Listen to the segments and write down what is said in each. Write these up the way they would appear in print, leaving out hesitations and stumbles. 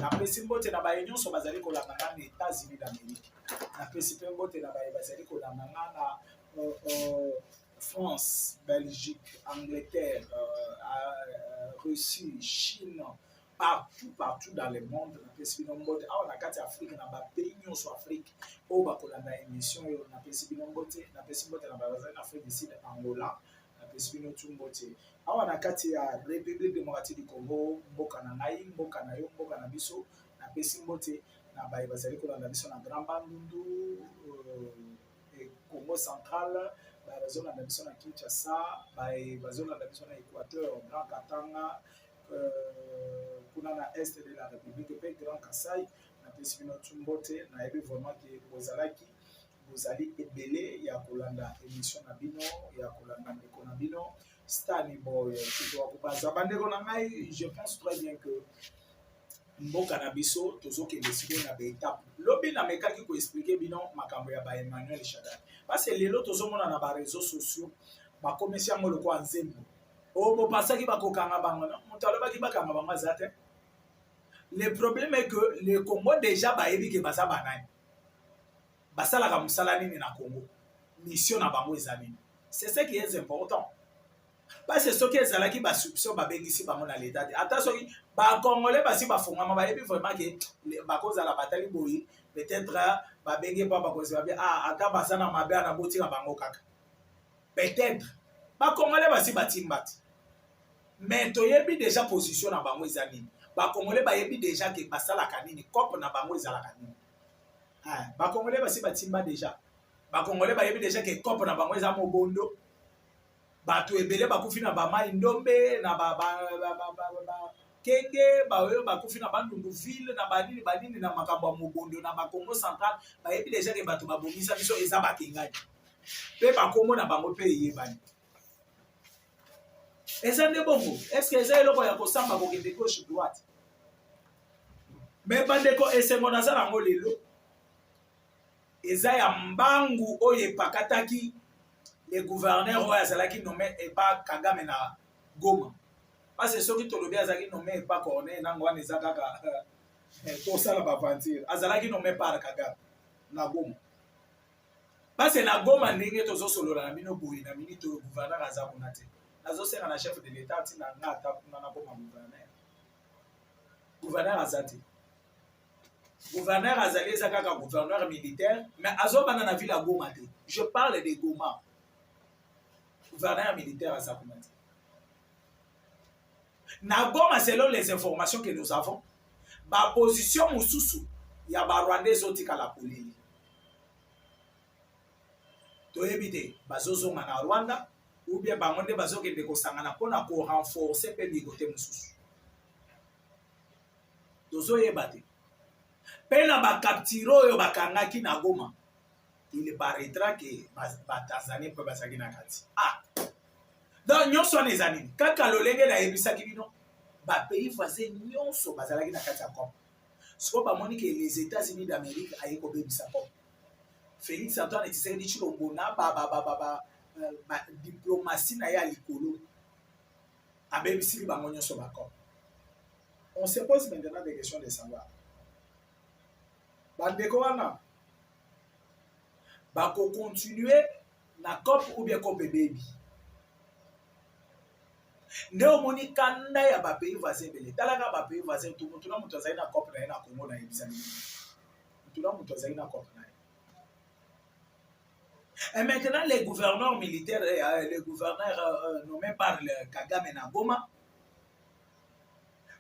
Na pesi mbote na baye nyonso bazali kolanda nga na États-Unis d'Amérique. Na pesi mpe mbote na baye bazali kolanda nga na France, Belgique, Angleterre, Russie, Chine, partout dans le monde. Na pesi bino mbote awa na kati Afrique na ba pays nyonso Afrique oyo bakolanda émission oyo na pesi bino mbote. Na pesi mbote na baye bazali na Afrique du Sud, Angola. Na pesi bino tu mbote awa na kati ya République démocratique du Congo, mboka na ngai, mboka na yo, mboka na biso. Na pesi mbote na baye bazali kolanda biso na Grand Bandundu, Congo central, baye bazolanda biso na Kinshasa, baye bazolanda biso na Équateur, Grand Katanga, kuna na est de la République pe Grand Kasai. Na pesi bino tu mbote na yebi vraiment que bozali ebele ya kolanda émission na bino, ya kolanda ndeko na bino. Stani boy tutoakupanza bandeko na ngai, je pense très bien que mboka na biso tozokende sikoyo na baétape lobi na mekaki koexplike bino makambo ya Emmanuel Shadari parce que lelo tozomona na bareseau sociaux bakomisi yango lokwa nzembo oyo bopasaki bakokanga bango na moto alobaki bakanga bango aza te. Le problème est que le Congo déjà bayebi ke baza banani basalaka mosala nini na Congo, mission na bango eza nini. C'est ce qui est important. Parce que soki ezalaki basuption babengisi bango na l'état te ata soki bacongolais basi bafungama bayebi vraiment ke bakozala batali boyi peut-être babenge mpa bakozi babi ata baza na mabe na botika bango kaka peut-être bacongolais basi batimba te mais toyebi déjà position na bango eza nini. Bacongolais bayebi déjà ke basalaka nini, cope na bango ezalaka nini. Bacongolais basi batimba déjà, bacongolais bayebi déjà ke cope na bango eza mobondo. Bato ebele bakufi na bamai ndombe na kenge baoyo bakufi na bandundu ville na banini na makambo ya mobondo na bakongo central bayebi déjà ke bato babomisa biso eza bakengani pe bakombo na bango pe eyebani. Eza nde bongo est-ce que eza eloko ya kosamba kokende gauche droite me bandeko esengo naza nango lelo eza ya mbangu oyo epakataki le gouverneur oyo azalaki nommé epa Kagame na Goma. Parce que soki tolobi azalaki nommé epa Corneille nango wana eza kaka tosala baventure azalaki nommé par Kagame na Goma. Parce que na Goma ndenge tozosolola na bino boye na minute oyo gouverneur aza kuna te nazosenga na chef de l'état ntina nga ata kuna na koma gouverneur aza te. Gouverneur azali eza kaka gouverneur militaire mais azobanda na ville ya Goma te. Je parle de Goma. Gouverneur militaire à sa na Goma, selon les informations que nous avons, la position Moussousou, il y a des Rwandais qui ont la police. Tu éviter, bazozo na Rwanda, ou bien bangonde bazo qui décosangana pour renforcer le côté Moussousou. Dozo yebate. Pena ba captiro yo bakangaki na Goma. Il paraîtra que Tanzanie peut passer na kati. Donc nyonso les années. Kaka lolenge na ebisaki bino, ba pays voisins nyonso bazalaki na kati ya COP. Siko ba moni que les États-Unis d'Amérique ayi ko bebisa COP. Félix Antoine Tshisekedi Tshilombo na ba diplomatie na ya likolo. Abebisi bango nyonso ba COP. On se pose maintenant des questions de savoir. Bandeko wana bako continuer na COP ou bien COP baby. Ndeo moni kanda ya ba pays voisins bele. Talaka ba pays voisins tout mutu na mutu azali na COP na na Congo na ebisani. Mutu na mutu azali na COP na. Et maintenant les gouverneurs militaires les gouverneurs nommés par le Kagame na Goma,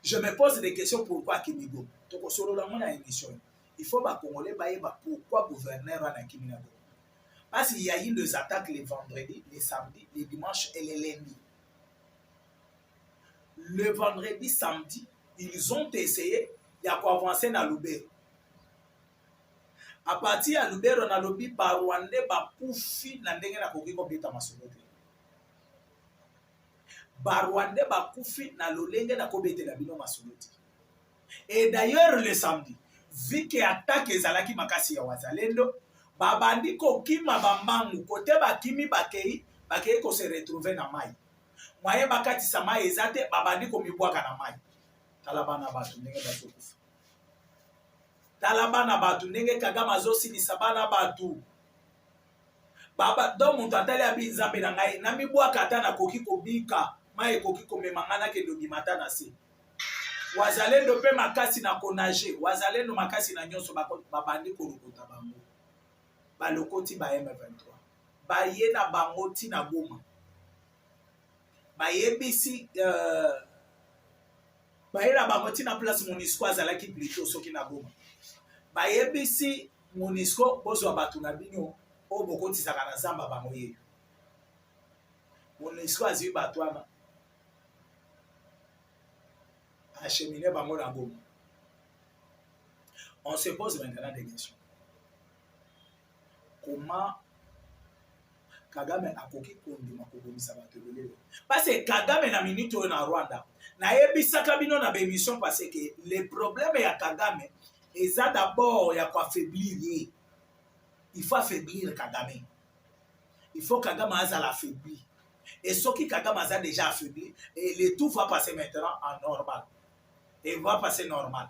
je me pose des questions pourquoi Kimigo. Toko solo la mona émission. Il faut ba Congolais ba pourquoi gouverneur na Kimi na Goma. Parce qu'il y a eu des attaques les vendredis, les samedis, les dimanches et les lundis. Le vendredi, samedi, ils ont essayé de avancer dans Lubero. À partir de Lubero, on a lobby par Rwandais, par Koufi, na ndenge na koki kobeta masolote. Par Rwandais, par Koufi, na lolenge na kobeta la bino masolote. Et d'ailleurs, le samedi, vu que attaque ezalaki makasi ya wazalendo, babandi kokima bambangu kote bakimi bakei ko se retrouver na mai. Moye bakati sa mai ezate babandi ko mibwaka na mai. Tala bana batu ndenge bazokufa. tala bana batu ndenge Kagame azosilisa bana batu baba do muntu atali abi nzambe na ngai na mibwaka ata nakoki kobika mai ekoki komema ngai nakende obima ata na se wazalendo mpe makasi na konage wazalendo makasi na nyonso babandi kolokota bango balokoti ba M23 baye na bango ntina Goma bayebisi baye na bango ntina place MONUSCO azalaki plito soki na Goma bayebisi MONUSCO bozwa bato na bino oyo bokotisaka na zamba bango yeyo MONUSCO azwi bato wana acheminer bango na Goma. On se pose maintenant des questions. Comment Kagame akoki kondima kobomisa bato belele? Parce que Kagame na minute oyo na Rwanda na yebisaka bino na bémission parce que le problème ya Kagame eza d'abord ya affaiblir ye. Il faut affaiblir Kagame. Il faut Kagame azala affaibli. Et ce qui Kagame a déjà affaibli, et le tout va passer maintenant en normal. Et va passer normal.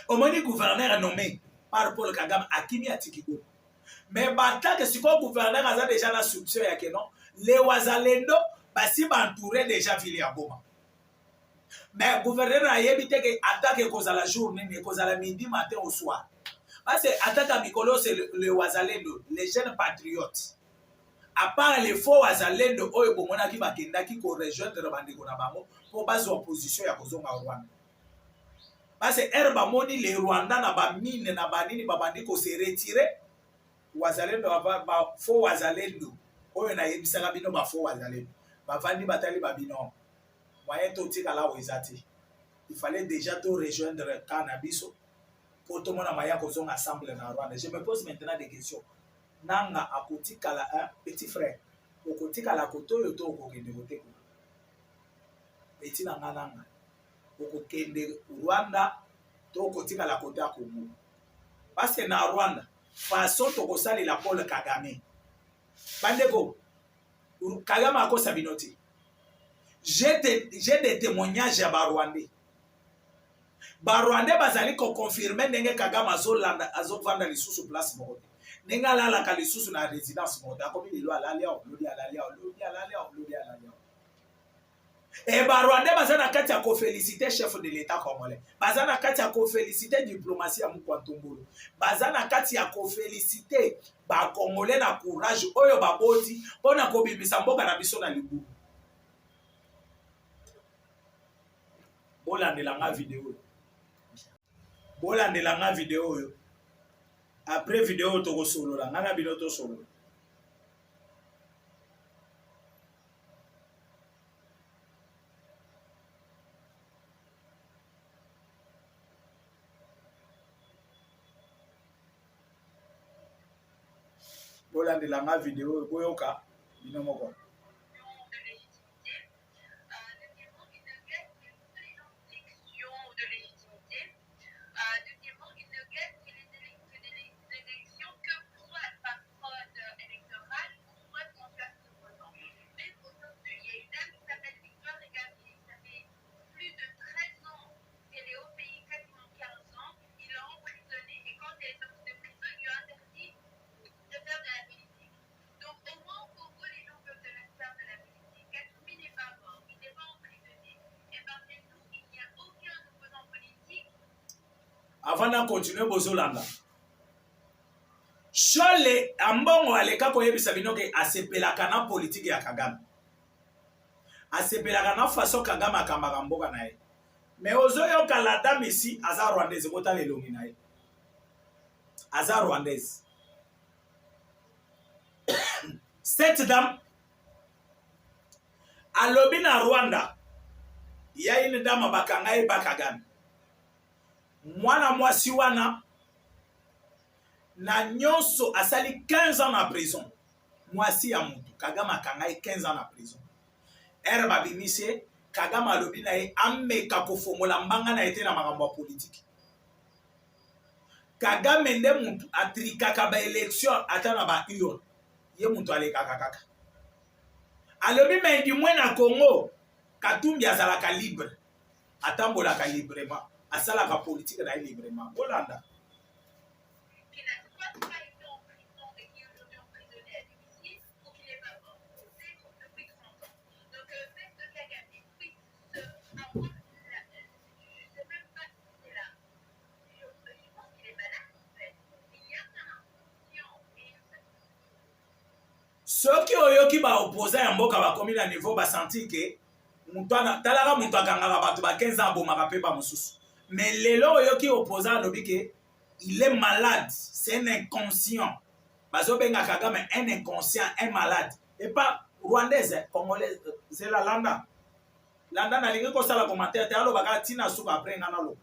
Au moins, le gouverneur est nommé par Paul Kagame à Kimi Atikiko. Mais tant que ce gouverneur a déjà la soupçon, les Wazalendo, si entouré déjà Ville à Goma. Mais le gouverneur a évité que attaque la journée, la midi, matin au soir. Parce que attaque à Mikolo, c'est le Wazalendo, les jeunes patriotes. À part les faux Wazalendo, oyo bomona ki bakenda ki ko rejoindre bandeko na bango pour base opposition ya kozonga Rwanda. Parce que herba moni les Rwanda na ba mine na banini babandi ko se retirer Wazalendo ba faux Wazalendo oyo na yebisaka bino ba faux Wazalendo bavandi batali babino moyen to tika la wezati. Il fallait déjà to rejoindre Canabiso pour tout le monde maya kozonga ensemble na Rwanda. Je me pose maintenant des questions. Nanga akotikala un petit frère okotikala koto yo to okokende kote petit nanga nanga okokende Rwanda to okotikala kote Congo parce que na Rwanda façon to kosali la Paul Kagame bandeko Kagame akosa binoti j'ai des témoignages ya Barwandais bazali ko confirmer ndenge Kagame azovanda lisusu place moko nenga lala kalisusu na résidence moda komi lelo alalia lodi alalia et Barwandais bazana kati ya ko féliciter chef de l'état congolais bazana kati ya ko féliciter diplomatie ya Mukwantumbulu bazana kati ya ko féliciter ba congolais na courage oyo baboti pona ko bimisa mboka na biso na libu bolandelanga video oyo après vidéo to solo la ngana bino to solo bolandelanga video boyoka bino moko avant de continuer bozolanda Chole ambongo aleka koyebisa bino ke asepelaka na politique ya Kagame asepelaka na façon Kagame akambaka mboka na ye mais ozoyoka la dame ici aza rwandaise bota lelongi na ye aza rwandaise cette dame alobi na Rwanda ya une dame bakanga ye Kagame mwana mwasi wana na nyonso asali 15 ans na prison mwasi ya mutu Kagame akanga ye 15 ans na prison babimise Kagame alobi na ye ameka kofongola mbanga na ete na makambo ya politique Kagame nde mutu atrikaka ba élection ata na ba urne ye mutu alekaka kaka alobi mengi mwe na Congo Katumbi azalaka libre atambolaka librement asalaka politique na ye librement bolanda. Soki oyoki baopposa ya mboka bakomi na niveau basanti ke talaka moto akangaka bato ba 15 ans abomaka mpe bamosusu, mais lelo oyoki opposa alobi ke il est malade, c'est un inconscient, bazobenga Kagame un inconscient, un malade, et pas rwandaise, congolaise, c'est la landa nalingi kosala commentaire te alobaka ntina suka après nga naloba.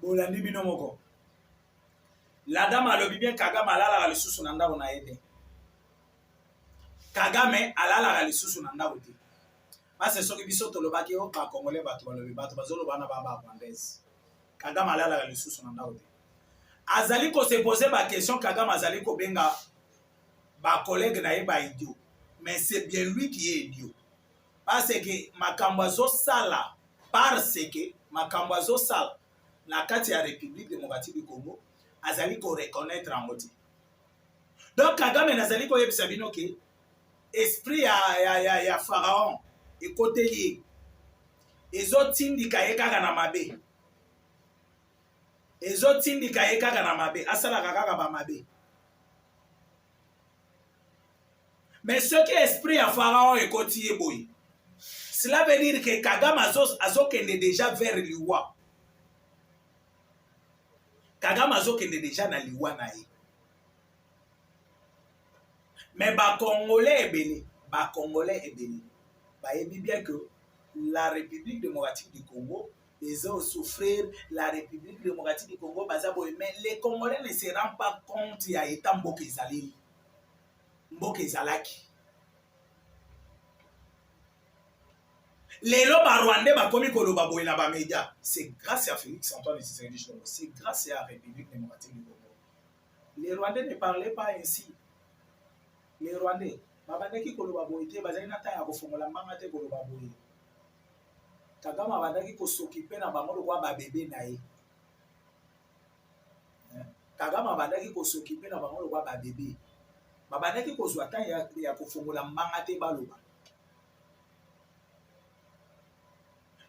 Bolandi bino moko. La dame alobi bien Kagame alalaka lisusu na ndako na ye te. Kagame alalaka lisusu na ndako te. Basi soki biso tolobaki o ba Congolais bato balobi bato bazoloba na ba Rwandaise. Kagame alalaka lisusu na ndako te. Azali ko se poser ba question Kagame azali ko benga ba collègue na ye ba idiot, mais c'est bien lui qui est idiot. Parce que makambo azosala, parce que makambo azosala na kati ya République démocratique du Congo azali ko reconnaître en moti. Donc Kagame nazali ko yebisa bino ke esprit ya pharaon ekoteli ezotindika ye kaka na mabe. Ezotindika ye kaka na mabe, asalaka kaka ba mabe. Mais ce qui est esprit ya pharaon ekoti ye boye, cela veut dire que Kagame azokende déjà vers liwa. Kagame azokende déjà na liwa na ye. Mais ba Congolais ebele, ba yebi bien que la République démocratique du Congo, ils ont souffert, la République démocratique du Congo, mais les Congolais ne se rendent pas compte ya état mboka ezali. Mboka ezalaki. Lelo ba Rwandais ba komi koloba boye na ba média, c'est grâce à Félix Antoine Tshisekedi Tshilombo, c'est grâce à la République démocratique du Congo. Les Rwandais ne parlaient pas ainsi. Les Rwandais babandaki koloba boye te, bazali na taya kofongola mbanga te koloba boye. Kagame abandaki kosokipe na bango lokwa ba bébé na ye. Kagame abandaki kosokipe na bango lokwa ba bébé. Babandaki kozwa ta ya kofongola mbanga te baloba.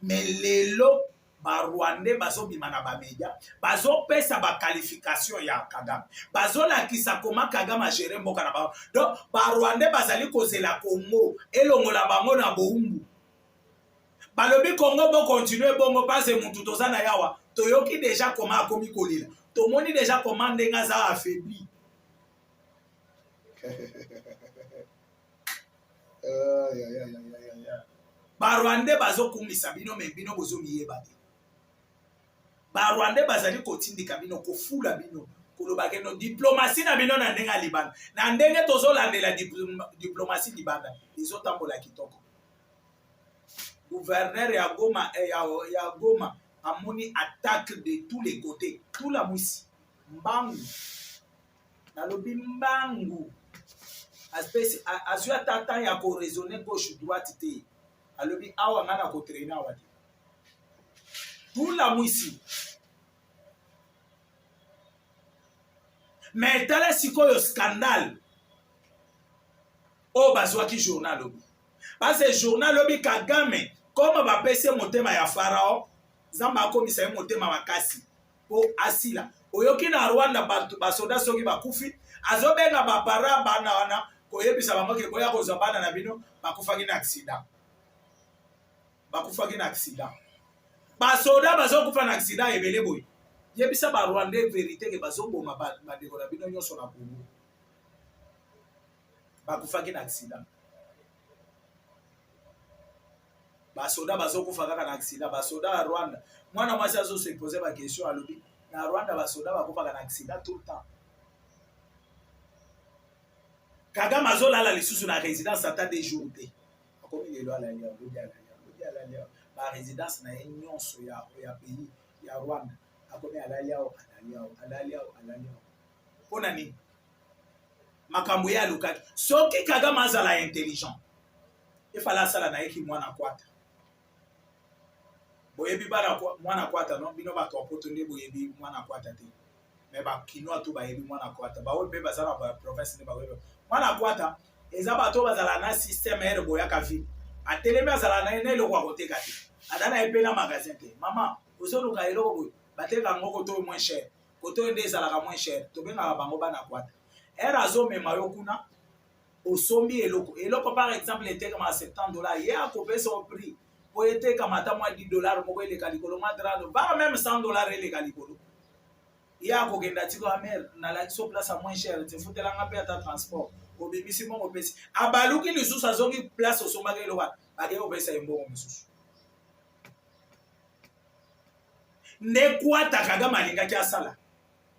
Mais lelo ba Rwandais bazobima na ba média, bazopesa ba qualification ya Kagame, bazolakisa comment Kagame a géré mboka na bango. Donc ba Rwandais bazali kozela Congo elongola bango na boumbu. Balobi Congo bo continuer bongo parce mutu toza na yawa, toyoki déjà comment akomi kolila, tomoni déjà comment ndenga za affaibli. Ba Rwandais bazokumisa bino me bino bozomiyeba te. Ba Rwandais bazali kotindika bino kofula bino koloba ke no diplomatie na bino na ndenga libanda. Na ndenge tozolandela diplomatie libanda ezotambola kitoko. Gouverneur ya Goma amoni attaque de tous les côtés, tout la mwisi. Mbangu. Nalobi mbangu. Espèce azua tata ya ko raisonner gauche droite te. Alobi awa ngana ko traîner awa te. Tout la mwisi. Mais tala sikoyo scandale. O bazwaki journal lobi. Parce que journal lobi Kagame comme ba pese motema ya Pharaon, zamba akomisa ye motema makasi po asila. Oyoki na Rwanda basoda soki bakufi, azobenga bapara bana wana koyebisa bango ke boya kozwa bana na bino bakufaki na accident. Bakufaki na accident. Basoda bazokufa na accident ebele boy. Yebisa ba Rwandais vérité ke bazoboma ba deko na bino nyonso na Congo. Bakufaki na accident. Basoda bazokufa kaka na accident, basoda ya Rwanda. Mwana mwasi azo se poser ba question alobi na Rwanda basoda bakufa na accident tout le temps. Kagame azolala lisusu na résidence ata des jours te. Akomi lelo ala ya ala ba résidence na nyonso ya pays ya Rwanda. Akomi ala yao. Pona nini? Makambo ya lukaki. Soki Kagame azala intelligent. Ifala sala na eki mwana kwata. Boyebi bana mwana kwata non bino ba topoto nde boyebi mwana kwata te. Mais ba kinoa to bayebi mwana kwata. Ba we be bazala ba province ne ba we. Mwana kwata eza bato bazala na système ere boya ka vie. Atelemi azala na ene lokwa koteka te. Adana epela magasin te. Mama, ozoluka eloko boy. Bateka ngoko to moins cher. Koto ende ezala ka moins cher. To benga bango bana kwata. Era zo mema yokuna osombi eloko par exemple était comme à $70 hier à couper son prix pour être comme à moins $10 moko eleka likolo madrano va même $100 eleka likolo hier ko kenda tiko amer na la so place à moins cher te futela nga pe ata transport ko bimisi mo pesi abaluki lisusu azongi place osomba ke loba ake ko pesa mbongo misusu ne kwata Kagame alingaki asala.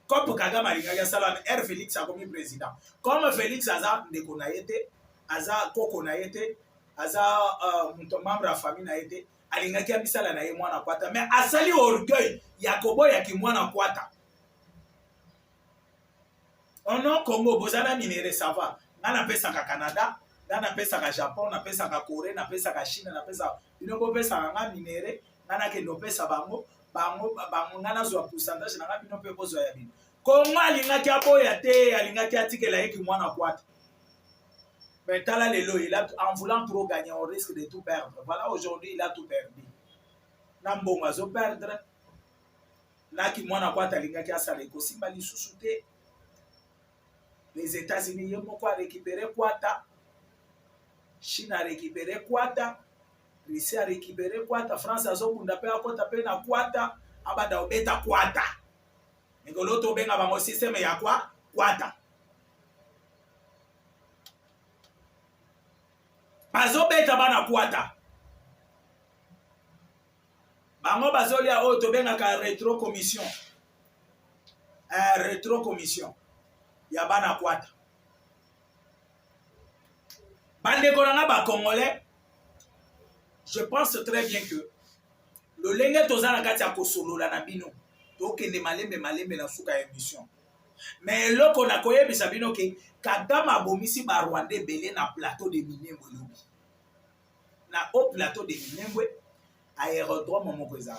Comme Kagame alingaki asala R Félix akomi président. Comme Félix aza ndeko na yete, aza koko na yete, aza membre ya famille na yete, alingaki abisala na ye mwana kwata. Mais asali orgueil ya koboya ki mwana kwata. Ono Congo bozana minere ça va. nga napesaka Canada, nga napesaka Japon, napesaka Corée, napesaka Chine, napesaka bino bopesaka nga minere, nga nakende opesa bango nga nazwa pourcentage na nga bino mpe bozwa ya bino. Kongo alingaki aboya te, alingaki atikela yeki mwana kwata. Mais tala lelo, en voulant trop gagner, on risque de tout perdre. Voilà, aujourd'hui, il a tout perdu. Nambongo azo perdre. Naki mwana kwata alingaki asala ekosimba lisusu te. Les États-Unis ye moko a récupéré kwata. Chine a récupéré kwata. Russie a récupéré kwata. France azokunda pe akota pe na kwata. Abada obeta kwata. Ngolo to benga bango système ya kwa kwata. Bazobeta bana kwata. Bango bazolia oyo tobengaka rétro commission. Rétro commission. Ya bana kwata. Bandeko nanga ba Congolais, je pense très bien que le lenge tozana kati ya kosolola na bino tokende malembe na suka ya émission. Mais eloko na koyebisa bino ke Kagame abomisi ba Rwandais belé na plateau de Minembwe lobi. Na au plateau de Minembwe aérodrome moko eza.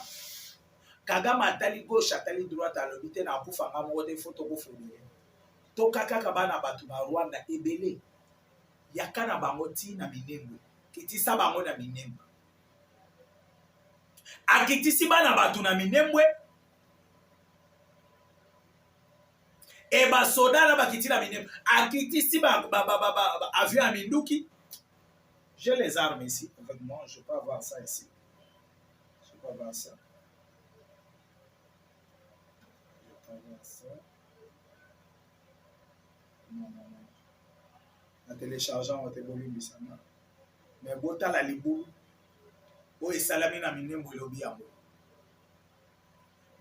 Kagame atali gauche atali droite alobi te na kufanga moko te photo ko fondire. To kaka bana batu na Rwanda ebele. Yakana bango ti na Minembwe. Kitisa bango na Minembwe. Akitisi bana batu na Minembwe. E ba soda na bakiti na Minembwe. Akitisi avion à Minduki. J'ai les armes ici avec moi. Je peux avoir ça ici. Je peux avoir ça. Je peux avoir ça. Non. En téléchargeant on te volume bisama. Mais bota la libu. O esalami na Minembwe lobi yango.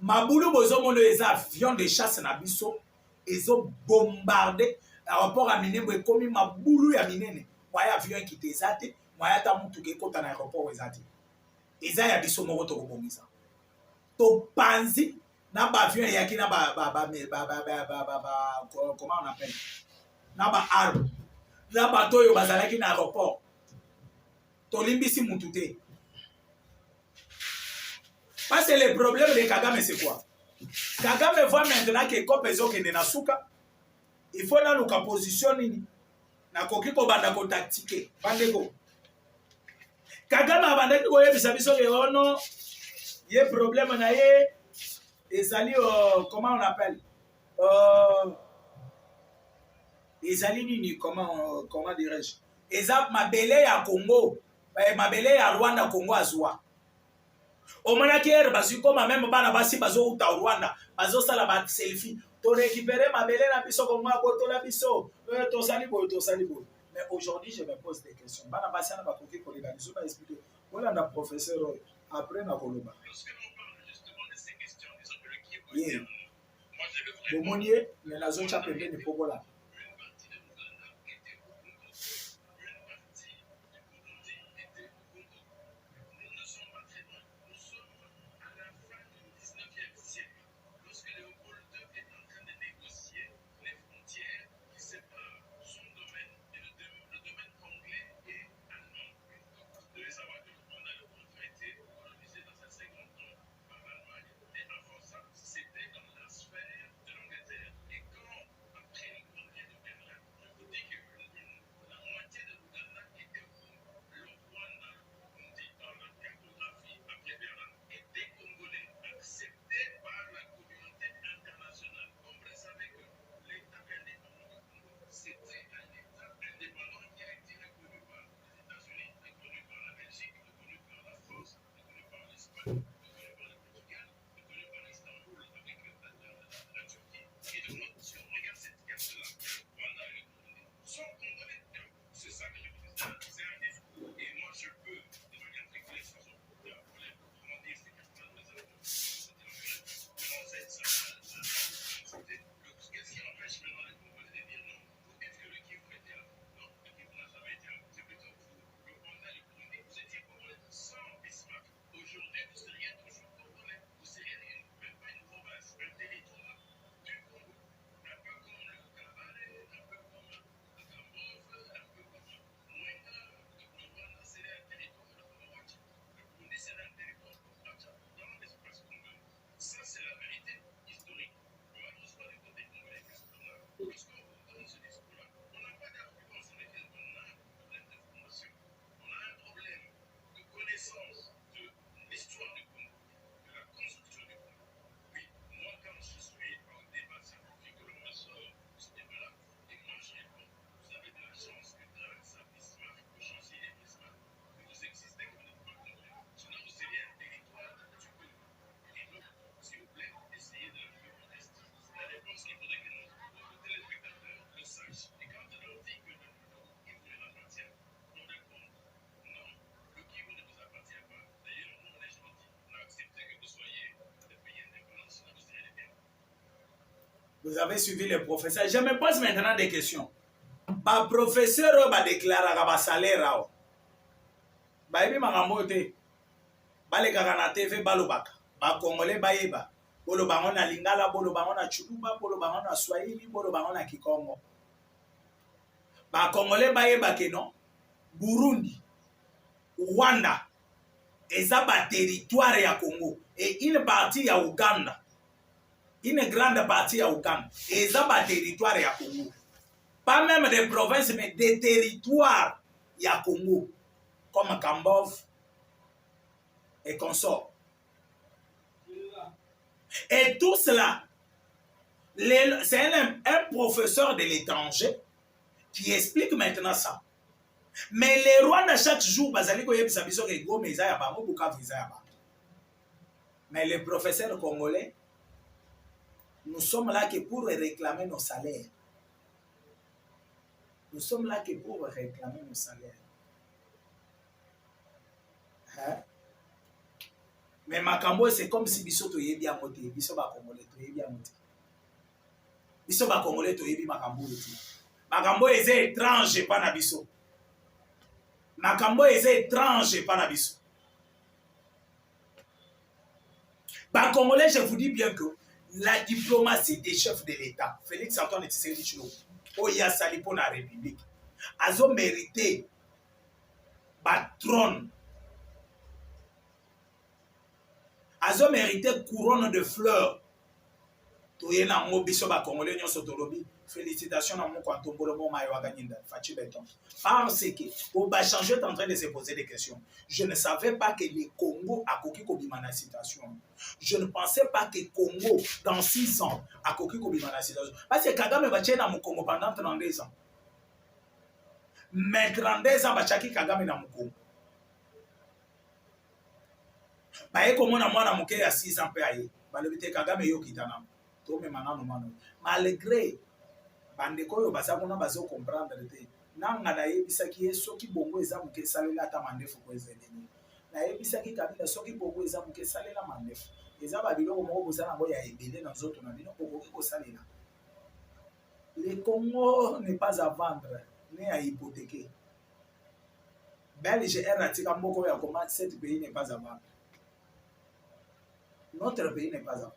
Mabulu bozo mono eza avion de chasse na biso. Ezo bombardé. Aéroport à Minembwe komi mabulu ya minene. Moya avion qui te zate. Moya ta mutu ke kota na aéroport ezate. Eza ya biso moko to kobongisa. To panzi na ba avion yaki na comment on appelle? Na ba arme. Na bato yo bazalaki na aéroport. To limbisi mutu te. Parce que le problème de Kagame c'est quoi? Kagame voit maintenant que kope ezokende na suka. Il faut na luka position nini. Na koki ko banda ko tactique. Bandeko. Kagame abandaki ko yebisa biso ke ono ye problème na ye ezali comment on appelle? Ezali nini comment dirais-je? Ezap mabele ya Congo, mabele ya Rwanda Congo azwa. Omonaki er basu koma même bana basi bazo uta Rwanda, bazo sala ba selfie. To récupérer mabele na biso Congo akoto la biso. To sali boy. Mais aujourd'hui je me pose des questions. Bana basi na bakoki ko legaliser ba expliquer. Voilà na professeur après na koloba. Yeah. Bomonier mais la zone chapelle de Pogola. Vous avez suivi les professeurs. Je me pose maintenant des questions. Ba professeur ba déclare ba salaire. Ba ebi makambo te. Ba le na TV balobaka. Ba Congolais ba yeba. Bolo bango na Lingala, bolo bango na Chuluba, bolo bango na Swahili, bolo bango na Kikongo. Ba Congolais ba yeba ke non. Burundi, Rwanda, eza ba territoire ya Congo et une partie ya Uganda. Une grande partie ya Uganda, eza ba territoire ya Congo. Pas même des provinces, mais des territoires ya Congo, comme Kambov et consorts. Et tout cela, c'est un professeur de l'étranger qui explique maintenant ça. Mais les Rwandais, chaque jour, mais les professeurs congolais, nous sommes là que pour réclamer nos salaires. Nous sommes là que pour réclamer nos salaires. Hein? Mais Makambo, c'est comme si biso to yebi amote, biso ba Congolais to yebi amote. Biso ba Congolais to yebi Makambo eti. Makambo eze étrange pas na biso. Makambo eze étrange pas na biso. Ba Congolais, je vous dis bien que la diplomatie des chefs de l'État, Félix Antoine Tshisekedi Tshilombo, Oya Sali pour la République, azo mérité ba trône. Azo mérité couronne de fleurs. Toyena ngo biso ba Congolais nyonso tolobi félicitations à mon Kwantombolo mo mayo aganyinda Fachi Beton. Parce que au Bachange est en train de se poser des questions. Je ne savais pas que le Congo a koki kobima na situation. Je ne pensais pas que Congo dans 6 ans a koki kobima na situation. Parce que Kagame va tchena mu Congo pendant 32 ans. Mais 32 ans bachaki Kagame na mu Congo. Baye komona mwana muke ya 6 ans pe aye. Balobite Kagame yo kitana. Tome manano mano. Malgré bandeko yo baza kuna bazo comprendre te. Nanga na yebisaki ye soki bongo eza muke salela ta mandefu ko ezeleni. Na yebisaki Kabila soki bongo eza muke salela mandefu. Eza ba biloko moko bozana ngo ya ebele na nzoto na bino okoki ko salela. Le Congo n'est pas à vendre, ni à hypothéquer. Belge Ratika Mboko ya comment ce pays n'est pas à vendre. Notre pays n'est pas à vendre.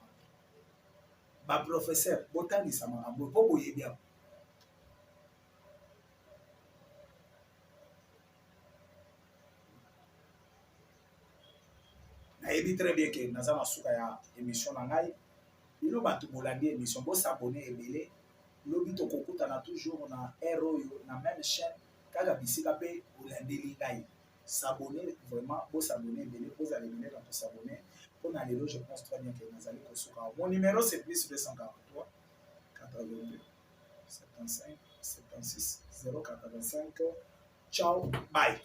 Ba professeur, botani sama ambo popo yebia. Na yebi très bien que naza masuka ya émission na ngai. Ilo batu bolandi émission bo s'abonner ebele. Lobi to kokuta na toujours na ROYO na même chaîne kaka bisika pe olandeli ngai. S'abonner vraiment, bo s'abonner ebele, vous allez venir dans s'abonner. Pour Nalélo, je pense très bien que Nazali Kosuka. Mon numéro c'est plus 243 82 75 76 085. Ciao, bye.